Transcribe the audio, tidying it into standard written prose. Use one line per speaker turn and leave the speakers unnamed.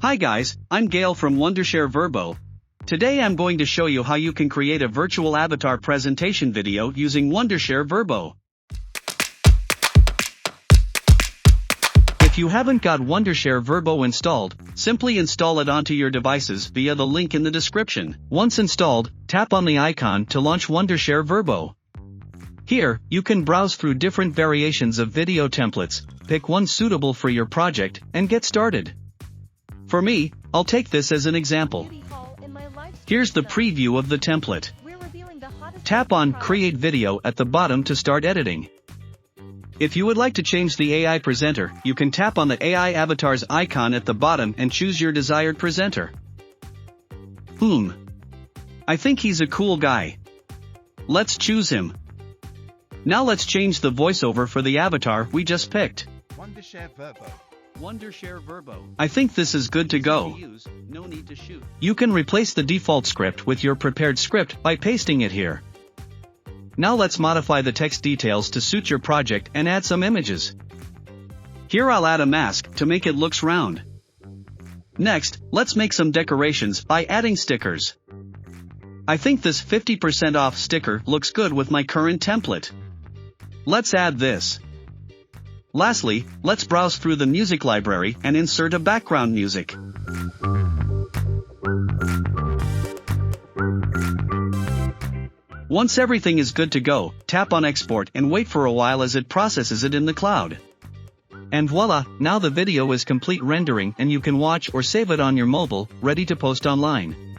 Hi guys, I'm Gael from Wondershare Virbo. Today I'm going to show you how you can create a virtual avatar presentation video using Wondershare Virbo. If you haven't got Wondershare Virbo installed, simply install it onto your devices via the link in the description. Once installed, tap on the icon to launch Wondershare Virbo. Here, you can browse through different variations of video templates, pick one suitable for your project, and get started. For me, I'll take this as an example. Here's the preview of the template. Tap on Create Video at the bottom to start editing. If you would like to change the AI presenter, you can tap on the AI avatar's icon at the bottom and choose your desired presenter. I think he's a cool guy. Let's choose him. Now let's change the voiceover for the avatar we just picked.
Wondershare Virbo.
Wondershare Virbo. I think this is good to go. No need to shoot. You can replace the default script with your prepared script by pasting it here. Now let's modify the text details to suit your project and add some images. Here I'll add a mask to make it looks round. Next, let's make some decorations by adding stickers. I think this 50% off sticker looks good with my current template. Let's add this. Lastly, let's browse through the music library and insert a background music. Once everything is good to go, tap on Export and wait for a while as it processes it in the cloud. And voila, now the video is complete rendering and you can watch or save it on your mobile, ready to post online.